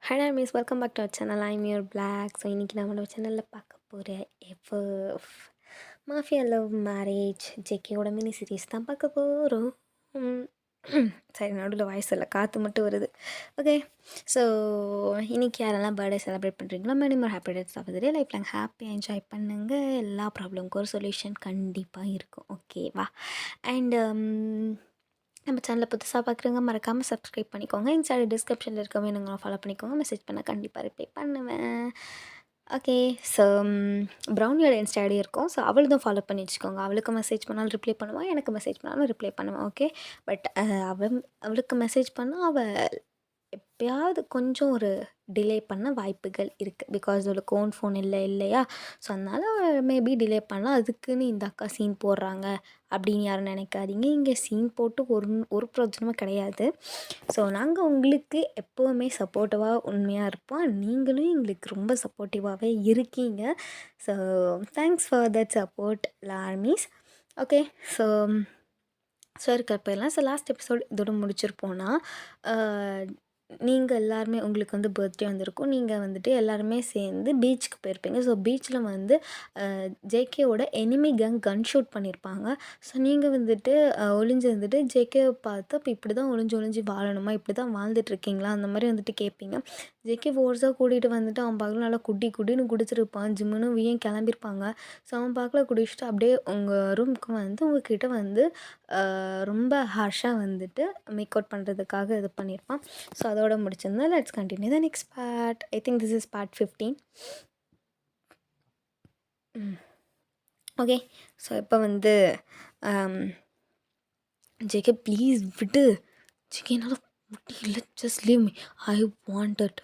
Hello miss welcome back to our channel. I'm your black. So இன்றைக்கி நம்மளோட சேனலில் பார்க்க போகிற எஃப்எஃப் மாஃபியா லவ் மேரேஜ் ஜேகேவோட மினி சீரீஸ் தான் பார்க்க போகிறோம். சரி, நடுவில் வாய்ஸ் இல்லை, காற்று மட்டும் வருது. ஓகே, ஸோ இன்றைக்கி யாரெல்லாம் பர்த்டே செலிப்ரேட் பண்ணுறீங்களோ many more happy days of the day. Life long ஹாப்பியாக என்ஜாய் பண்ணுங்கள். எல்லா ப்ராப்ளமுக்கும் ஒரு சொல்யூஷன் கண்டிப்பாக இருக்கும். ஓகேவா? அண்ட் நம்ம சேனலை புதுசாக பார்க்குறவங்க மறக்காமல் சப்ஸ்கிரைப் பண்ணிக்கோங்க. இன்ஸ்டா டிஸ்கிரிப்ஷனில் இருக்கவே நீங்கள் ஃபாலோ பண்ணிக்கோங்க. மெசேஜ் பண்ணால் கண்டிப்பாக ரிப்ளை பண்ணுவேன். ஓகே, ஸோ ப்ரௌனியோட இன்ஸ்டா ஐடி இருக்கும். ஸோ அவளுக்கும் ஃபாலோ பண்ணி வச்சுக்கோங்க. அவளுக்கு மெசேஜ் பண்ணாலும் ரிப்ளை பண்ணுவாள், எனக்கு மெசேஜ் பண்ணாலும் ரிப்ளை பண்ணுவேன். ஓகே, பட் அவளுக்கு மெசேஜ் பண்ணால் அவள் எப்பயாவது கொஞ்சம் ஒரு டிலே பண்ண வாய்ப்புகள் இருக்குது. பிகாஸ் அவளுக்கு ஓன் ஃபோன் இல்லையா? ஸோ அதனால் மேபி டிலே பண்ணலாம். அதுக்குன்னு இந்த அக்கா சீன் போடுறாங்க அப்படின்னு யாரும் நினைக்காதீங்க. இங்கே சீன் போட்டு ஒரு பிரயோஜனமும் கிடையாது. ஸோ நாங்கள் உங்களுக்கு எப்போவுமே சப்போர்ட்டிவாக உண்மையாக இருப்போம். நீங்களும் எங்களுக்கு ரொம்ப சப்போர்ட்டிவாகவே இருக்கீங்க. So thanks for that support armies. Okay, so இருக்கப்பெல்லாம் லாஸ்ட் எபிசோட் இதோட முடிச்சிருப்போன்னா, நீங்கள் எல்லாருமே உங்களுக்கு வந்து பர்த்டே வந்திருக்கும். நீங்கள் வந்துட்டு எல்லாருமே சேர்ந்து பீச்சுக்கு போயிருப்பீங்க. ஸோ பீச்சில் வந்து ஜேகேவோட எனிமி கன் ஷூட் பண்ணியிருப்பாங்க. ஸோ நீங்கள் வந்துட்டு ஒளிஞ்சு வந்துட்டு ஜேகேவை பார்த்து அப்போ இப்படி தான் ஒளிஞ்சு வாழணுமா, இப்படி தான் வாழ்ந்துட்டுருக்கீங்களா அந்த மாதிரி வந்துட்டு கேட்பீங்க. ஜேகே ஃபோர்ஸாக கூட்டிகிட்டு வந்துட்டு அவன் பார்க்கல நல்லா குடின்னு குடிச்சிருப்பான். ஜிம்முன்னு வீயும் கிளம்பியிருப்பாங்க. ஸோ அவன் பார்க்கல குடிச்சிட்டு அப்படியே உங்கள் ரூமுக்கு வந்து உங்ககிட்ட வந்து ரொம்ப ஹார்ஷாக வந்துட்டு மேக் அவுட் பண்ணுறதுக்காக இது பண்ணியிருப்பான். ஸோ அதோட முடிச்சிருந்தேன். Let's continue the next part. I think this is part 15. Okay, so இப்போ வந்து ஜேகே ப்ளீஸ் விடு, ஜேகே என்னால் முடியல, just leave me, I want it,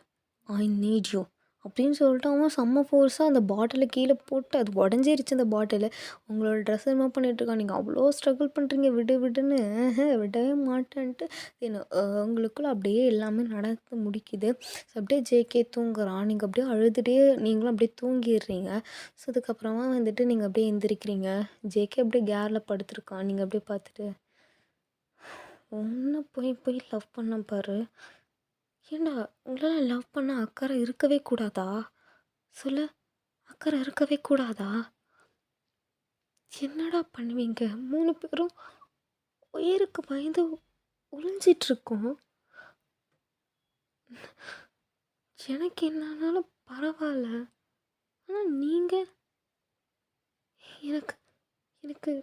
I need you அப்படின்னு சொல்லிட்டு அவன் செம்ம ஃபோர்ஸாக அந்த பாட்டிலை கீழே போட்டு அது உடஞ்சிருச்சு. அந்த பாட்டில் உங்களோட ட்ரெஸ் ரிமூவ் பண்ணிகிட்ருக்கான், நீங்கள் அவ்வளோ ஸ்ட்ரகிள் பண்ணுறீங்க, விடுன்னு விடவே மாட்டேன்ட்டு உங்களுக்குள்ளே அப்படியே எல்லாமே நடந்து முடிக்குது. ஸோ அப்படியே ஜேகே தூங்குறான். நீங்கள் அப்படியே அழுதுகிட்டே நீங்களும் அப்படியே தூங்கிடுறீங்க. ஸோ அதுக்கப்புறமா வந்துட்டு நீங்கள் அப்படியே எந்திரிக்கிறீங்க. ஜேகே அப்படியே கேரில் படுத்துருக்கான். நீங்கள் அப்படியே பார்த்துட்டு ஒன்று போய் லவ் பண்ண பாரு. ஏண்டா உங்களால் லவ் பண்ண அக்கறை இருக்கவே கூடாதா? சொல்ல, அக்கறை இருக்கவே கூடாதா? என்னடா பண்ணுவீங்க 3 பேரும்? உயிருக்கு பயந்து ஒளிஞ்சிட்ருக்கோம். எனக்கு என்னன்னாலும் பரவாயில்ல, ஆனால் நீங்கள் எனக்கு எனக்கு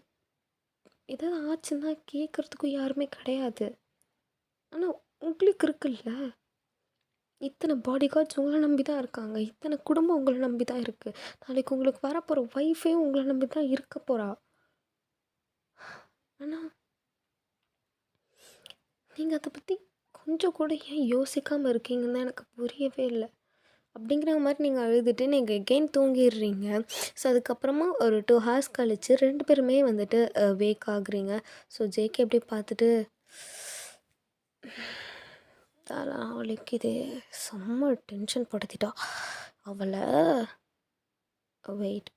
ஏதாவது ஆச்சுன்னா கேட்குறதுக்கும் யாருமே கிடையாது. ஆனால் உங்களுக்கு இருக்குல்ல, இத்தனை பாடி கார்ட்ஸ் உங்களை நம்பி தான் இருக்காங்க, இத்தனை குடும்பம் உங்களை நம்பி தான் இருக்குது. நாளைக்கு உங்களுக்கு வரப்போகிற ஒய்ஃபே உங்களை நம்பி தான் இருக்க போகிறா. ஆனால் நீங்கள் அதை பற்றி கொஞ்சம் கூட ஏன் யோசிக்காமல் இருக்கீங்கன்னு தான் எனக்கு புரியவே இல்லை. அப்படிங்கிற மாதிரி நீங்கள் அழுதுட்டு நீங்கள் எகெயின் தூங்கிடுறீங்க. ஸோ அதுக்கப்புறமா ஒரு 2 ஹார்ஸ் கழித்து 2 பேருமே வந்துட்டு வேக் ஆகுறீங்க. ஸோ ஜேகே எப்படி பார்த்துட்டு தலை வலிக்குது, செம்ம டென்ஷன் படுத்திட்டா அவளை. வெயிட்,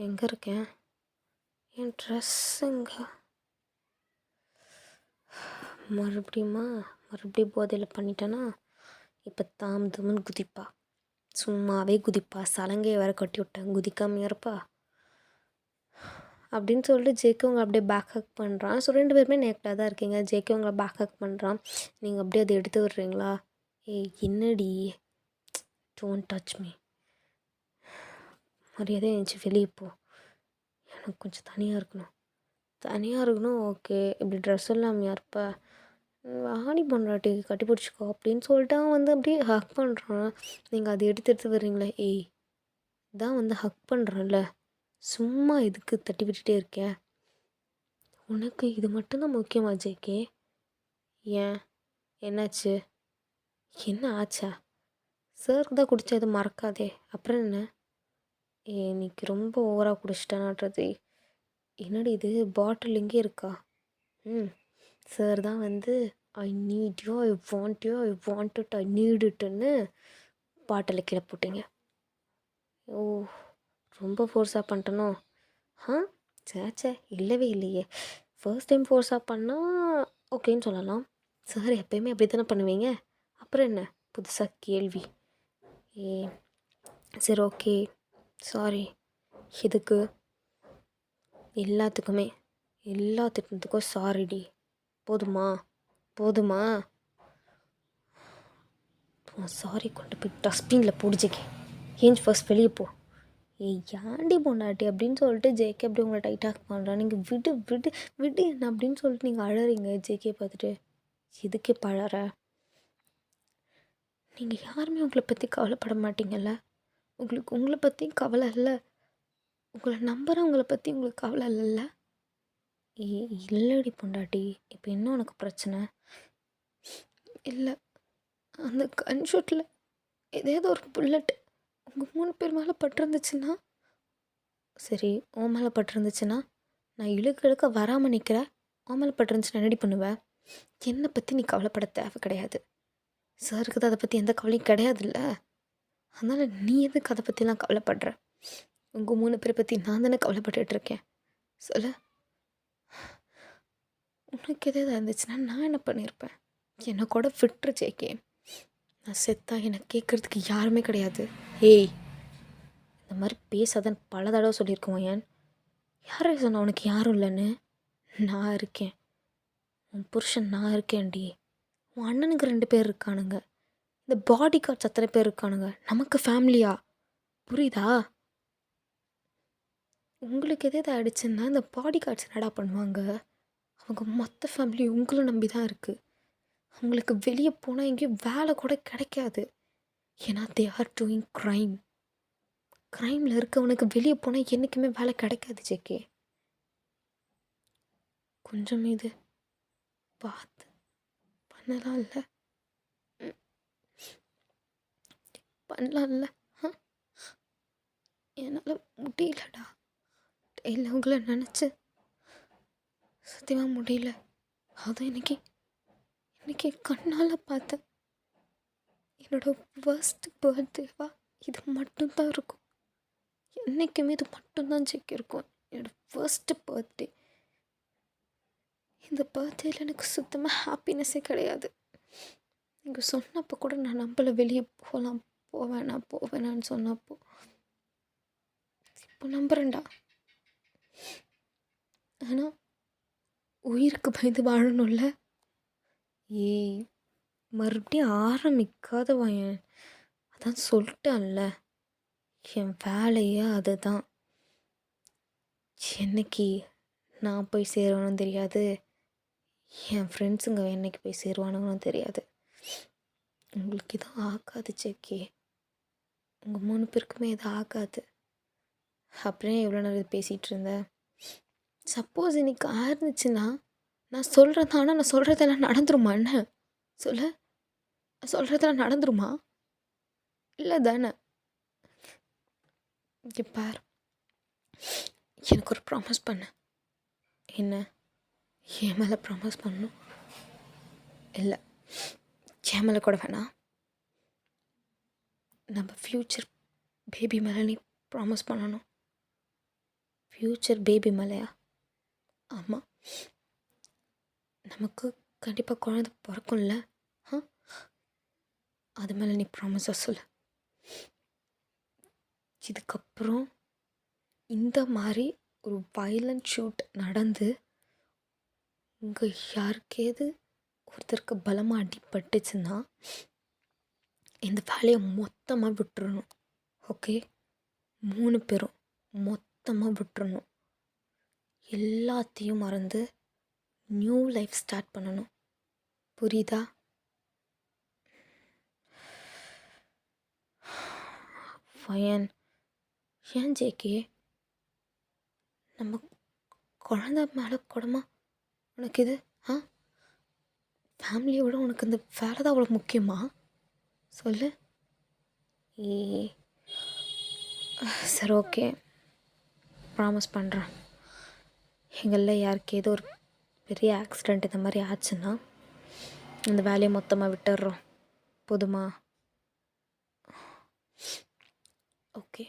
எங்கே இருக்கேன், என் ட்ரெஸ்ஸுங்க மறுபடியும் போதையில் பண்ணிட்டேன்னா இப்போ தாமதம்னு குதிப்பா, சும்மாவே குதிப்பா, சலங்கையை வேறு கட்டி விட்டேன், குதிக்காமையா இருப்பா அப்படின்னு சொல்லிட்டு ஜேகே உங்களை அப்படியே பேக் ஹக் பண்ணுறான். ஸோ 2 பேருமே நேக்கடாக தான் இருக்கீங்க. ஜேகே உங்களை பேக் ஹக் பண்ணுறான். நீங்கள் அப்படியே அதை எடுத்து விடுறீங்களா? ஏய் என்னடி, டோன்ட் டச் மீ, மரியாதையாக எழுந்துச்சி வெளியே போ, எனக்கு கொஞ்சம் தனியாக இருக்கணும். ஓகே, இப்படி ட்ரெஸ் இல்லாமையா இருப்ப, ஆடி பொண்டாட்டி கட்டி பிடிச்சிக்கோ அப்படின்னு சொல்லிட்டு அவன் வந்து அப்படியே ஹக் பண்ணுறான். நீங்கள் அதை எடுத்து வர்றீங்களே, ஏய் இதான் வந்து ஹக் பண்ணுறேன்ல, சும்மா இதுக்கு தட்டி விட்டுட்டே இருக்கேன். உனக்கு இது மட்டும்தான் முக்கியமா ஜேகே? ஏன் என்னாச்சு? என்ன ஆச்சா? சாருக்கு தான் குடித்தா எதுவும் மறக்காதே, அப்புறம் என்ன? இன்னைக்கு ரொம்ப ஓவராக குடிச்சிட்டானான்றது. என்னடி இது பாட்டில் இங்கே இருக்கா? சார் தான் வந்து ஐ need you, I want you, I want it, I NEET இட்டுன்னு பாட்டில் கீழே போட்டீங்க. ஓ, ரொம்ப ஃபோர்ஸாக பண்ணிட்டனோ? சேச்சே இல்லவே இல்லையே. ஃபர்ஸ்ட் டைம் ஃபோர்ஸாக பண்ணால் ஓகேன்னு சொல்லலாம். சார் எப்போயுமே அப்படி தானே பண்ணுவீங்க, அப்புறம் என்ன புதுசாக கேள்வி? ஏ சரி ஓகே சாரி. எதுக்கு? எல்லாத்துக்குமே எல்லாத்துக்கும் சாரிடி. போதுமா? போதுமா? சாரி கொண்டு போய் டஸ்ட்பினில் போடிச்சிக்கே. ஏஞ்சி ஃபர்ஸ்ட் வெளியே போ. ஏய் ஏன்டி பொண்டாட்டி அப்படின்னு சொல்லிட்டு ஜேகே அப்படி உங்களை டைட்டாக பண்ணுறான். நீங்கள் விடு விடு விடு என்ன அப்படின்னு சொல்லிட்டு நீங்கள் அழறீங்க ஜேகே பார்த்துட்டு. எதுக்கே பழற? நீங்கள் யாருமே உங்களை பற்றி கவலைப்பட மாட்டீங்கல்ல. உங்களுக்கு உங்களை பற்றியும் கவலை இல்லை. உங்களை நம்புகிற உங்களை பற்றி உங்களுக்கு கவலை இல்லைல்ல. இல்லடி பொண்டாட்டி, இப்போ என்ன உனக்கு பிரச்சனை? இல்லை, அந்த கன்ஷூட்டில் ஏதேதோ ஒரு புல்லட் உங்கள் 3 பேர் மேலே பட்டிருந்துச்சுன்னா, சரி உன் மேலே பட்டிருந்துச்சுன்னா நான் இழுக்க வராமல் நிற்கிறேன். உன் மேலே பட்டிருந்துச்சுன்னா என்னடி பண்ணுவேன்? என்னை பற்றி நீ கவலைப்பட தேவை கிடையாது. சாருக்கு தான் அதை பற்றி எந்த கவலையும் கிடையாதுல்ல. அதனால் நீ எதுக்கு அதை பற்றிலாம் கவலைப்படுற? உங்கள் 3 பேரை பற்றி நான் தானே கவலைப்பட்டுருக்கேன். சொல்ல, உனக்கு எதாவது இருந்துச்சுன்னா நான் என்ன பண்ணியிருப்பேன்? என்னை கூட விட்டுரு ஜேகே. நான் செத்தா எனக்கு கேட்குறதுக்கு யாருமே கிடையாது. ஏய், இந்த மாதிரி பேசாதன்னு பல தடவை சொல்லியிருக்கோம். ஏன் யாரே சொன்ன உனக்கு யாரும் இல்லைன்னு? நான் இருக்கேன், உன் புருஷன் நான் இருக்கேன்டி. உன் அண்ணனுக்கு 2 பேர் இருக்கானுங்க. இந்த பாடி கார்ட்ஸ் அத்தனை பேர் இருக்கானுங்க. நமக்கு ஃபேமிலியா? புரியுதா? உங்களுக்கு எது ஆயிடுச்சுன்னா இந்த பாடி கார்ட்ஸ் என்னடா பண்ணுவாங்க? அவங்க மொத்த ஃபேமிலி உங்களை நம்பி தான் இருக்குது. அவங்களுக்கு வெளியே போனால் எங்கேயும் வேலை கூட கிடைக்காது. ஏன்னா தே ஆர் டூயிங் க்ரைம். க்ரைமில் இருக்கவனுக்கு வெளியே போனால் என்றைக்குமே வேலை கிடைக்காது ஜேகே. கொஞ்சம் இது பார்த்து பண்ணலாம் இல்லை? பண்ணலாம்ல? என்னால் முடியலடா. இல்லை உங்களை நினச்சி சத்தியமாக முடியல. அதுவும் இன்னைக்கு கண்ணால் பார்த்தேன். என்னோடய ஃபர்ஸ்ட் பர்த்டேவா இது மட்டும்தான் இருக்கும். என்றைக்குமே இது மட்டும்தான் ஜெயிக்க இருக்கும். என்னோடய ஃபர்ஸ்ட் பர்த்டே. இந்த பர்த்டேயில் எனக்கு சுத்தமாக ஹாப்பினஸ்ஸே கிடையாது. நீங்கள் சொன்னப்போ கூட நான் நம்பலை வெளியே போவேணான்னு சொன்னப்போ. இப்போ நம்புறேன்டா. ஆனால் உயிருக்கு பயந்து வாழணும்ல. ஏய், மறுபடியும் ஆரம்பிக்காதவா? ஏன் அதான் சொல்லிட்டான்ல, என் வேலையே அதுதான். என்னைக்கு நான் போய் சேருவானும் தெரியாது, என் ஃப்ரெண்ட்ஸுங்க என்னைக்கு போய் சேருவானுங்களும் தெரியாது. உங்களுக்கு எதுவும் ஆகாது ஜெக்கே. உங்கள் 3 பேருக்குமே எதுவும் ஆகாது. அப்படியே எவ்வளோ நேரம் பேசிகிட்டு இருந்தேன். சப்போஸ் இன்னைக்கு ஆயிருந்துச்சுன்னா நான் சொல்கிறேன். ஆனால் நான் சொல்கிறதெல்லாம் நடந்துருமா? என்ன சொல்ல? சொல்கிறதெல்லாம் நடந்துருமா? இல்லை தானே? இங்கே பார், எனக்கு ஒரு ப்ராமிஸ் பண்ண. என்ன? என் மேலே ப்ராமிஸ் பண்ணணும்? இல்லை, என் மேலே கூட வேணாம். நம்ம ஃப்யூச்சர் பேபி மேலே நீ ப்ராமிஸ் பண்ணணும். ஃப்யூச்சர் பேபி மேலேயா? ஆமாம், நமக்கு கண்டிப்பாக குழந்தை பிறக்கும்ல. அது மேலே நீ ப்ராமிஸாக சொல்லு. இதுக்கப்புறம் இந்த மாதிரி ஒரு வயலண்ட் ஷூட் நடந்து உங்கள் யாருக்கேது ஒருத்தருக்கு பலமாக அடிபட்டுச்சுன்னா இந்த வேலையை மொத்தமாக விட்டுறணும். ஓகே? 3 பேரும் மொத்தமாக விட்டுறணும். எல்லாத்தையும் மறந்து நியூ லைஃப் ஸ்டார்ட் பண்ணணும். புரியுதா? ஃபயன். ஏன் ஜேகே, நம்ம குழந்த மேலே கூடமா உனக்கு இது? ஃபேமிலியோட உனக்கு இந்த வேலை தான் அவ்வளோ முக்கியமா? சொல்லு. சரி ஓகே, ப்ராமிஸ் பண்ணுறேன். எங்களில் யாருக்கு ஏதோ ஒரு பெரிய ஆக்சிடெண்ட் இந்த மாதிரி ஆச்சுன்னா இந்த வேலையை மொத்தமாக விட்டுடுறோம். போதுமா? ஓகே,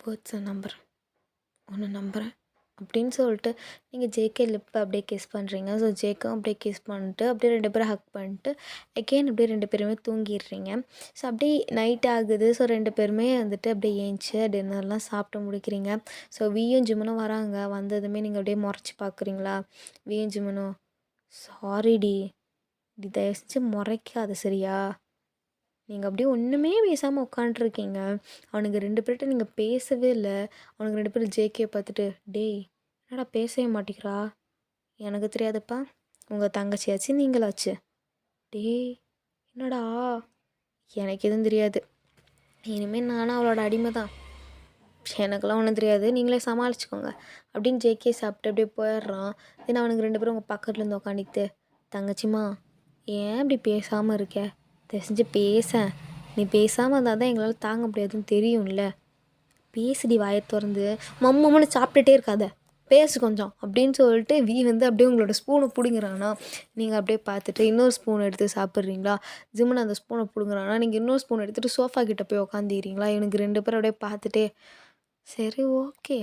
வேர்ட்ஸை நம்புகிறேன். ஒன்று நம்புகிறேன், அப்படின்னு சொல்லிட்டு நீங்கள் ஜேகே லிப்பை அப்படியே கிஸ் பண்ணுறீங்க. ஸோ ஜேக்கும் அப்படியே கிஸ் பண்ணிட்டு அப்படியே 2 பேரும் ஹக் பண்ணிட்டு அகெயின் அப்படியே 2 பேருமே தூங்கிடுறீங்க. ஸோ அப்படியே நைட் ஆகுது. ஸோ 2 பேருமே வந்துட்டு அப்படியே ஏஞ்சி டின்னர்லாம் சாப்பிட்டு முடிக்கிறீங்க. ஸோ வியும் ஜிம்முனும் வராங்க. வந்ததுமே நீங்கள் அப்படியே முறைச்சி பார்க்குறீங்களா? வியும் ஜிம்முனும் சாரிடி, டி தயவு செஞ்சு முறைக்காத சரியா? நீங்கள் அப்படியே ஒன்றுமே பேசாமல் உட்காண்ட்ருக்கீங்க. அவனுங்க 2 பேர்கிட்ட நீங்கள் பேசவே இல்லை. அவனுங்க 2 பேரும் ஜேகே பார்த்துட்டு, டேய் என்னடா பேசவே மாட்டேங்கிறா? எனக்கு தெரியாதுப்பா, உங்கள் தங்கச்சியாச்சு நீங்களாச்சு. டேய் என்னடா? எனக்கு எதுவும் தெரியாது. இனிமேல் நானும் அவளோட அடிமை தான். எனக்கெல்லாம் ஒன்றும் தெரியாது, நீங்களே சமாளிச்சுக்கோங்க அப்படின்னு ஜேகே சாப்பிட்டு அப்படியே போயிடுறான். தென் அவனுங்க 2 பேரும் உங்கள் பக்கத்தில் இருந்து உட்காந்துக்கிட்டு, தங்கச்சிம்மா ஏன் இப்படி பேசாமல் இருக்க? தயவு செஞ்சு பேசேன். நீ பேசாமல் இருந்தால் தான் எங்களால் தாங்க முடியாதுன்னு தெரியும்ல. பேசுடி வாயை திறந்து. மம்முன்னு சாப்பிட்டுட்டே இருக்காத, பேசு கொஞ்சம் அப்படின்னு சொல்லிட்டு வி வந்து அப்படியே உங்களோட ஸ்பூனை பிடுங்குறானா. நீங்கள் அப்படியே பார்த்துட்டு இன்னொரு ஸ்பூன் எடுத்து சாப்பிட்றீங்களா? ஜிம்முன்னு அந்த ஸ்பூனை பிடுங்குறானா. நீங்கள் இன்னொரு ஸ்பூன் எடுத்துகிட்டு சோஃபா கிட்ட போய் உக்காந்துக்கிறீங்களா? இவனுக்கு 2 பேரும் அப்படியே பார்த்துட்டே, சரி ஓகே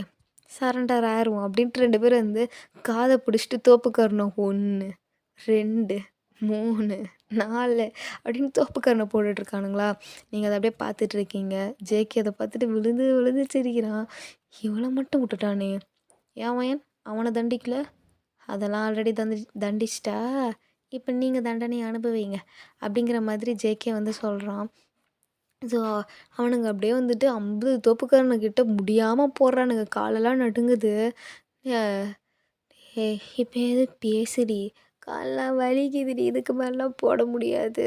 சரண்டர் ஆயிடுவோம் அப்படின்ட்டு 2 பேரும் வந்து காதை பிடிச்சிட்டு தோப்புக்கரணம் 1 2 3 4 அப்படின்னு தோப்புக்கரணை போட்டுட்ருக்கானுங்களா. நீங்கள் அதை அப்படியே பார்த்துட்ருக்கீங்க. ஜேகே அதை பார்த்துட்டு விழுந்து விழுந்து சிரிக்கிறான். இவளை மட்டும் விட்டுட்டானே, ஏன் வயன் அவனை தண்டிக்கல? அதெல்லாம் ஆல்ரெடி தண்டிச்சிட்டா, இப்போ நீங்கள் தண்டனை அனுபவிங்க அப்படிங்கிற மாதிரி ஜேகே வந்து சொல்கிறான். ஸோ அவனுங்க அப்படியே வந்துட்டு 50 தோப்புக்காரனுக்கிட்ட முடியாமல் போடுறானுங்க. காலெல்லாம் நடுங்குது. ஏ இப்போ எது பேசுடி, காலெல்லாம் வலிக்குதுடி, இதுக்கு மேலாம் போட முடியாது.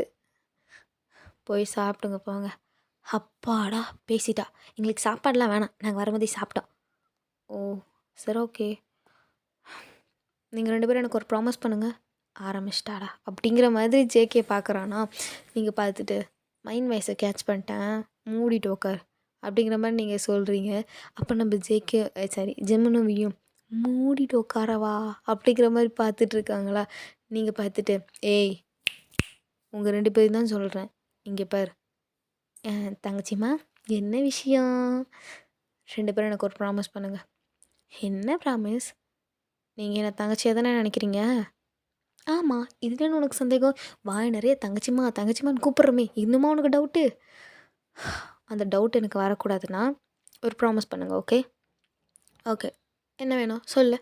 போய் சாப்பிடுங்க போங்க. அப்பாடா பேசிட்டா, எங்களுக்கு சாப்பாடெலாம் வேணாம், நாங்கள் வரும்போதே சாப்பிட்டோம். ஓ சரி ஓகே, நீங்கள் 2 பேரும் எனக்கு ஒரு ப்ராமிஸ் பண்ணுங்கள். ஆரம்பிச்சிட்டாடா அப்படிங்கிற மாதிரி ஜேகே பார்க்குறானா. நீங்கள் பார்த்துட்டு மைண்ட் வாய்ஸை கேட்ச் பண்ணிட்டேன், மூடிட்டு உக்கார் அப்படிங்கிற மாதிரி நீங்கள் சொல்கிறீங்க. அப்போ நம்ம ஜேகே சாரி ஜெமினும் வியும் மூடிட்டு உட்காரவா அப்படிங்கிற மாதிரி பார்த்துட்ருக்காங்களா. நீங்கள் பார்த்துட்டு, ஏய் உங்கள் 2 பேரும் தான் சொல்கிறேன், இங்கே பார் தங்கச்சிம்மா என்ன விஷயம்? 2 பேரும் எனக்கு ஒரு ப்ராமிஸ் பண்ணுங்கள். என்ன ப்ராமிஸ்? நீங்கள் என்னை தங்கச்சியாக தானே நினைக்கிறீங்க? ஆமாம், இதுலன்னு உனக்கு சந்தேகம்? வாய் நிறைய தங்கச்சிம்மா தங்கச்சிம்மான்னு கூப்பிட்றமே, இன்னுமா உனக்கு டவுட்டு? அந்த டவுட் எனக்கு வரக்கூடாதுன்னா ஒரு ப்ராமிஸ் பண்ணுங்கள். ஓகே ஓகே, என்ன வேணும் சொல்லு.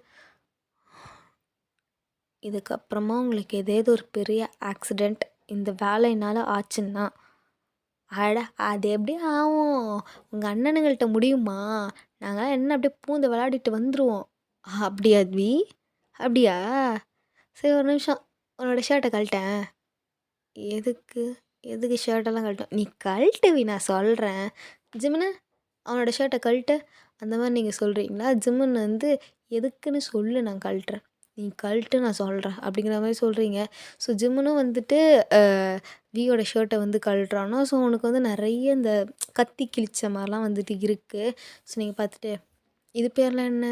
இதுக்கப்புறமா உங்களுக்கு ஏதேது ஒரு பெரிய ஆக்சிடெண்ட் இந்த வேலையினால் ஆச்சுன்னா, அட அது எப்படி ஆகும்? உங்கள் அண்ணனுங்கள்கிட்ட முடியுமா? நாங்களாம் என்ன அப்படியே பூந்து விளையாடிட்டு வந்துடுவோம். அப்படியா வி? அப்படியா? சரி ஒரு நிமிஷம், உன்னோட ஷர்ட்டை கழட்டேன். எதுக்கு எதுக்கு ஷர்ட்டெல்லாம் கழட்டும்? நீ கழட்டுவி, நான் சொல்கிறேன். ஜிம்முன்னு அவனோட ஷர்ட்டை கழட்டு அந்த மாதிரி நீங்கள் சொல்கிறீங்களா? ஜிம்முன்னு வந்து எதுக்குன்னு சொல்லு, நான் கழட்டுறேன். நீ கழட்டு நான் சொல்கிறேன் அப்படிங்கிற மாதிரி சொல்கிறீங்க. ஸோ ஜிம்முனும் வந்துட்டு வியோட ஷர்ட்டை வந்து கழட்டுறானோ. ஸோ அவனுக்கு வந்து நிறைய இந்த கத்தி கிழிச்ச மாதிரிலாம் வந்துட்டு இருக்குது. ஸோ நீங்கள் பார்த்துட்டு, இது பேர்லாம் என்ன?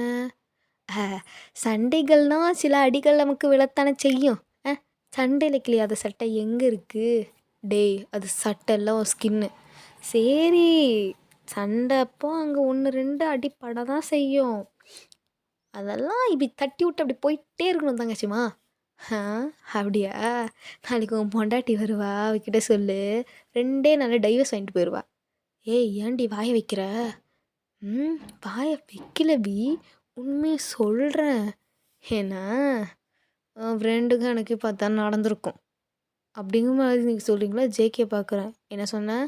சண்டைகள்னால் சில அடிகள் நமக்கு விழத்தானே செய்யும். சண்டையில் கிழியாத சட்டை எங்கே இருக்குது? டேய் அது சட்டைலாம் ஸ்கின்னு. சரி சண்டை அப்போ அங்கே 1 2 அடி பட தான் செய்யும். அதெல்லாம் இப்படி தட்டி விட்டு அப்படி போயிட்டே இருக்கணும் தங்கச்சிம்மா. அப்படியா? நாளைக்கு உன் பொண்டாட்டி வருவா, அவகிட்ட சொல்லு 2 நாளில் டைவர்ஸ் வாங்கிட்டு போயிடுவா. ஏய் ஏன்டி வாயை வைக்கிற? வாயை வைக்கல பி, உண்மையை சொல்கிறேன். ஏன்னா ஃப்ரெண்டுக்கு எனக்கு இப்போ தான் நடந்திருக்கும் அப்படிங்கிற மாதிரி நீங்கள் சொல்கிறீங்களா? ஜேகே பார்க்குறேன். என்ன சொன்னேன்?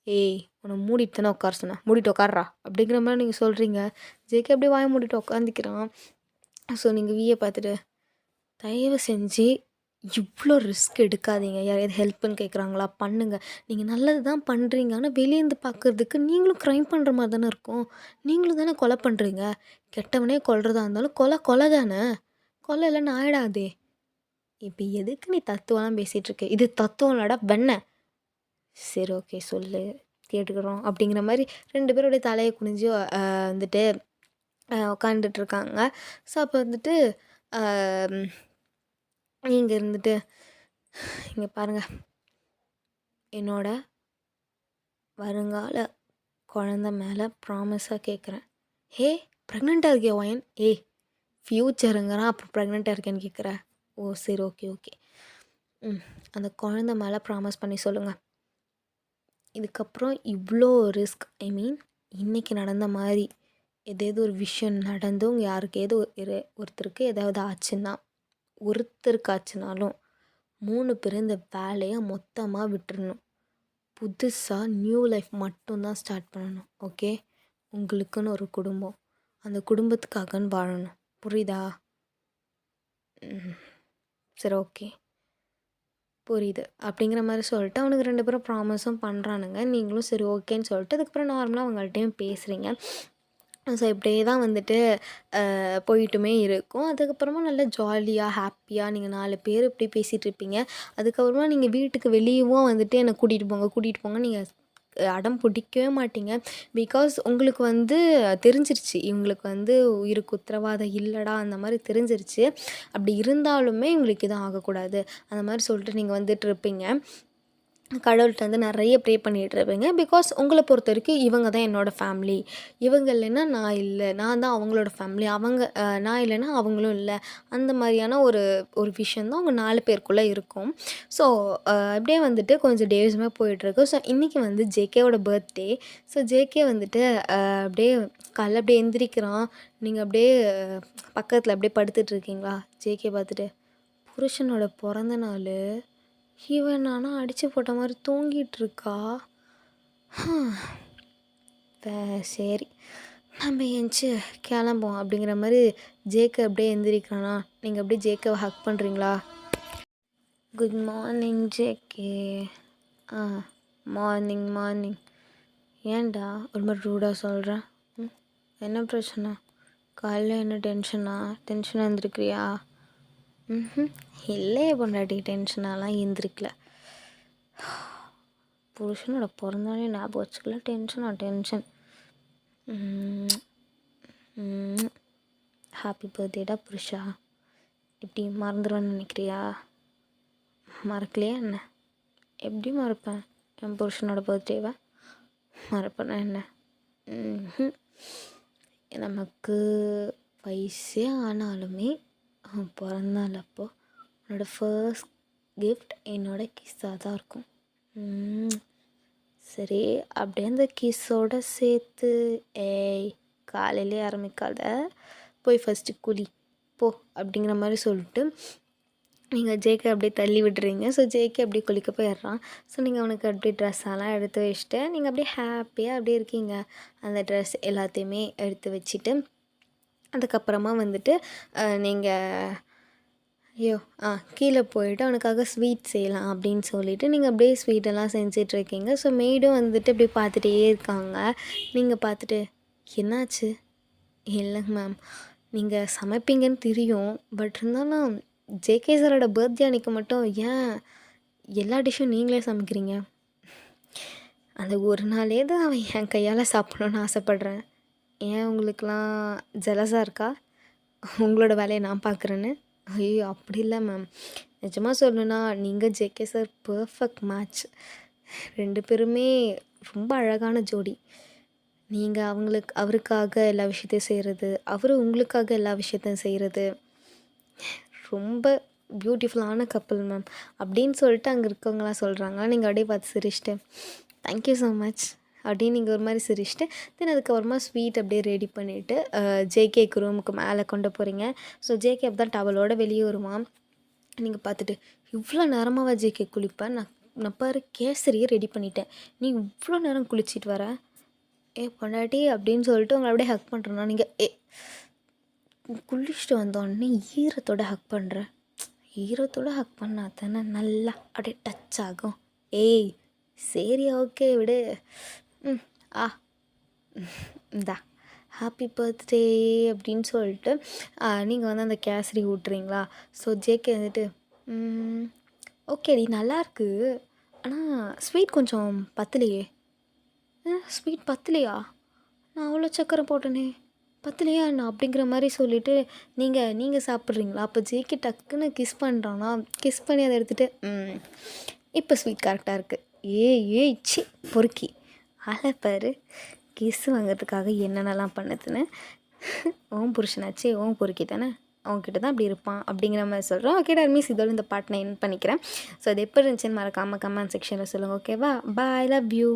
ஏய் உன்னை மூடிட்டு தானே உட்கார சொன்னேன், மூடிட்டு உட்கார்றா அப்படிங்கிற மாதிரி நீங்கள் சொல்கிறீங்க. ஜேகே அப்படியே வாயை மூடிட்டு உட்காந்துக்கிறான். ஸோ நீங்கள் வியை பார்த்துட்டு, தயவு செஞ்சு இவ்வளோ ரிஸ்க் எடுக்காதீங்க. யாரையாவது ஹெல்ப்புன்னு கேட்குறாங்களா பண்ணுங்கள். நீங்கள் நல்லது தான் பண்ணுறீங்க, ஆனால் வெளியேருந்து பார்க்குறதுக்கு நீங்களும் க்ரைம் பண்ணுற மாதிரி தானே இருக்கும். நீங்களும் தானே கொலை பண்ணுறீங்க. கெட்டவனே கொல்றதா இருந்தாலும் கொலை தானே, கொலை இல்லைன்னு ஆயிடாதே. இப்போ எதுக்கு நீ தத்துவம்லாம் பேசிகிட்டு இருக்க? இது தத்துவம் இல்லடா வெண்ண. சரி ஓகே சொல்லு கேட்டுக்கிறோம் அப்படிங்கிற மாதிரி 2 பேருடைய தலையை குனிஞ்சு வந்துட்டு உக்காந்துட்ருக்காங்க. ஸோ அப்போ வந்துட்டு இங்கே இருந்துட்டு, இங்கே பாருங்கள், என்னோட வருங்கால குழந்த மேலே ப்ராமிஸாக கேட்குறேன். ஹே ப்ரெக்னெண்ட்டாக இருக்கியா ஒயன்? ஏய் ஃப்யூச்சருங்கிறான், அப்புறம் ப்ரெக்னெண்ட்டாக இருக்கேன்னு கேட்குற. ஓ சரி, ஓகே ஓகே. அந்த குழந்த மேலே ப்ராமிஸ் பண்ணி சொல்லுங்கள், இதுக்கப்புறம் இவ்வளோ ரிஸ்க், ஐ மீன் இன்றைக்கி நடந்த மாதிரி ஏதேதோ ஒரு விஷயம் நடந்து உங்கள் யாருக்கு ஏதோ ஒருத்தருக்கு ஏதாவது ஆச்சுன்னா, ஒருத்தருக்கு ஆச்சுனாலும் 3 பேர் இந்த வேலையை மொத்தமாக விட்டுறணும். புதுசாக நியூ லைஃப் மட்டும்தான் ஸ்டார்ட் பண்ணணும். ஓகே, உங்களுக்குன்னு ஒரு குடும்பம், அந்த குடும்பத்துக்காகன்னு வாழணும். புரியுதா? சரி, ஓகே புரியுது அப்படிங்கிற மாதிரி சொல்லிட்டு அவனுக்கு 2 பேரும் ப்ராமிஸும் பண்ணுறானுங்க. நீங்களும் சரி ஓகேன்னு சொல்லிட்டு அதுக்கப்புறம் நார்மலாக அவங்கள்ட்டையும் பேசுகிறீங்க. ஸோ இப்படியே தான் வந்துட்டு போயிட்டுமே இருக்கும். அதுக்கப்புறமா நல்லா ஜாலியாக ஹாப்பியாக நீங்கள் 4 பேர் இப்படி பேசிகிட்டு இருப்பீங்க. அதுக்கப்புறமா நீங்கள் வீட்டுக்கு வெளியவும் வந்துட்டு என்னை கூட்டிகிட்டு போங்க கூட்டிகிட்டு போங்க நீங்கள் அடம் பிடிக்கவே மாட்டீங்க. பிகாஸ் உங்களுக்கு வந்து தெரிஞ்சிருச்சு, இவங்களுக்கு வந்து உயிருக்கு உத்தரவாதம் இல்லைடா அந்த மாதிரி தெரிஞ்சிருச்சு. அப்படி இருந்தாலுமே இவங்களுக்கு எதுவும் ஆகக்கூடாது அந்த மாதிரி சொல்லிட்டு நீங்கள் வந்துட்டு இருப்பீங்க. கடவுள்கிட்ட வந்து நிறைய ப்ரே பண்ணிகிட்டு இருப்பீங்க. பிகாஸ் உங்களை பொறுத்த வரைக்கும் இவங்க தான் என்னோடய ஃபேமிலி, இவங்க இல்லைன்னா நான் இல்லை, நான் தான் அவங்களோட ஃபேமிலி, அவங்க நான் இல்லைன்னா அவங்களும் இல்லை, அந்த மாதிரியான ஒரு ஒரு விஷயம் தான் அவங்க 4 பேருக்குள்ளே இருக்கும். ஸோ அப்படியே வந்துட்டு கொஞ்சம் டேஸுமே போயிட்டுருக்கு. ஸோ இன்றைக்கி வந்து ஜேகேவோட பர்த்டே. ஸோ ஜேகே வந்துட்டு அப்படியே காலைல அப்படியே எந்திரிக்கிறான். நீங்கள் அப்படியே பக்கத்தில் அப்படியே படுத்துட்ருக்கீங்களா, ஜேகே பார்த்துட்டு புருஷனோட பிறந்த நாள் இவன் நானா அடித்து போட்ட மாதிரி தூங்கிட்டுருக்கா. சரி நம்ம எந்திச்சு கிளம்போம் அப்படிங்கிற மாதிரி ஜேக்கை அப்படியே எந்திரிக்கிறானா. நீங்கள் அப்படியே ஜேக்கவை ஹக் பண்ணுறீங்களா? Good morning JK. Morning morning. ஏன்டா ஒரு மாதிரி ரூடாக சொல்கிறேன்? என்ன பிரச்சனை? காலையில் என்ன டென்ஷனாக இருந்திருக்கிறியா? இல்லையே பொண்டாட்டி, டென்ஷனாலாம் எழுந்திரிக்கல. புருஷனோட பிறந்தாலே ஞாபகம் வச்சுக்கல, டென்ஷன். ஹாப்பி பர்த்டேடா புருஷா. இப்படி மறந்துடுவேன்னு நினைக்கிறியா? மறக்கலையா என்ன? எப்படி மறப்பேன் என் புருஷனோட பர்த்டேவை? மறப்பேனா என்ன? நமக்கு வயசே ஆனாலுமே பிறந்தநாள் அப்போது என்னோடய ஃபர்ஸ்ட் கிஃப்ட் என்னோடய கிஸ்ஸாக தான் இருக்கும். சரி, அப்படியே அந்த கிஸ்ஸோடு சேர்த்து காலையிலே ஆரம்பிக்காத, போய் ஃபஸ்ட்டு குளி போ அப்படிங்கிற மாதிரி சொல்லிட்டு நீங்கள் ஜேகே அப்படியே தள்ளி விடுறீங்க. ஸோ ஜேகே அப்படியே குளிக்க போயிடுறான். ஸோ நீங்கள் அவனுக்கு அப்படியே ட்ரெஸ்ஸெல்லாம் எடுத்து வச்சுட்டு நீங்கள் அப்படியே ஹாப்பியாக அப்படியே இருக்கீங்க. அந்த ட்ரெஸ் எல்லாத்தையுமே எடுத்து வச்சுட்டு அதுக்கப்புறமா வந்துட்டு நீங்கள் கீழே போயிட்டு அவனுக்காக ஸ்வீட் செய்யலாம் அப்படின்னு சொல்லிவிட்டு நீங்கள் அப்படியே ஸ்வீட்டெல்லாம் செஞ்சிட்ருக்கீங்க. ஸோ மெய்டும் வந்துட்டு அப்படியே பார்த்துட்டே இருக்காங்க. நீங்கள் பார்த்துட்டு என்னாச்சு? இல்லைங்க மேம், நீங்கள் சமைப்பீங்கன்னு தெரியும், பட் இருந்தாலும் ஜேகே சாரோட பர்த்டே அன்றைக்கி மட்டும் ஏன் எல்லா டிஷ்ஷும் நீங்களே சமைக்கிறீங்க? அந்த ஒரு நாளே தான் அவன் என் கையால் சாப்பிடணுன்னு ஆசைப்பட்றேன். ஏன் உங்களுக்கெலாம் ஜெலஸாக இருக்கா உங்களோட வேலையை நான் பார்க்குறேன்னு? ஐயோ அப்படி இல்லை மேம், நிஜமாக சொல்லணுன்னா நீங்கள் ஜேகே சார் பர்ஃபெக்ட் மேட்ச். 2 பேருமே ரொம்ப அழகான ஜோடி. நீங்கள் அவருக்காக எல்லா விஷயத்தையும் செய்கிறது, அவர் உங்களுக்காக எல்லா விஷயத்தையும் செய்கிறது, ரொம்ப பியூட்டிஃபுல்லான கப்பல் மேம் அப்படின்னு சொல்லிட்டு அங்கே இருக்கவங்களாம் சொல்கிறாங்க. நீங்கள் அப்படியே பார்த்து சிரிச்சிட்டு தேங்க்யூ ஸோ மச் அப்படின்னு நீங்கள் ஒரு மாதிரி சிரிச்சிட்டு தென் அதுக்கப்புறமா ஸ்வீட் அப்படியே ரெடி பண்ணிவிட்டு ஜேகேக்கு ரூமுக்கு மேலே கொண்டு போகிறீங்க. ஸோ ஜேகே அப்போ தான் டவலோடு வெளியே வருவான். நீங்கள் பார்த்துட்டு இவ்வளோ நேரமாவா ஜேகே குளிப்பேன், நான் பாரு கேசரியே ரெடி பண்ணிட்டேன், நீ இவ்வளோ நேரம் குளிச்சிட்டு வர பொண்டாட்டி அப்படின்னு சொல்லிட்டு உங்களை அப்படியே ஹக் பண்ணுறேன்னா நீங்கள் குளிச்சுட்டு வந்தோடனே ஈரத்தோடு ஹக் பண்ணுறேன். ஈரத்தோடு ஹக் பண்ணால் தானே நல்லா அப்படியே டச் ஆகும். சரி ஓகே விடு. இந்தா ஹாப்பி பர்த்டே அப்படின்னு சொல்லிட்டு நீங்கள் வந்து அந்த கேசரி ஊட்டுறீங்களா. ஸோ ஜேகே வந்துட்டு ஓகேடி நல்லாயிருக்கு, ஆனால் ஸ்வீட் கொஞ்சம் பத்தலையே. ஸ்வீட் பத்தலையா? நான் அவ்வளோ சக்கரை போட்டேனே, பத்தலையா என்ன அப்படிங்கிற மாதிரி சொல்லிவிட்டு நீங்கள் சாப்பிட்றீங்களா. அப்போ ஜேகே டக்குன்னு கிஸ் பண்ணுறானா, கிஸ் பண்ணி அதை எடுத்துகிட்டு இப்போ ஸ்வீட் கரெக்டாக இருக்குது. சி பொறுக்கி பாரு, கிஸ் வாங்கிறதுக்காக என்னென்னலாம் பண்ணுதுன்னு. ஓம் புருஷனாச்சே ஓம் பொறுக்கி தானே. அவங்ககிட்ட தான் அப்படி இருப்பான் அப்படிங்கிற மாதிரி சொல்கிறோம். ஓகே டர்மீஸ், இதோட இந்த பார்ட் நான் எண்ட் பண்ணிக்கிறேன். ஸோ அது எப்படி இருந்துச்சுன்னு மறக்காமல் கமெண்ட் செக்ஷனில் சொல்லுங்கள். ஓகேவா? பாய், லவ் யூ.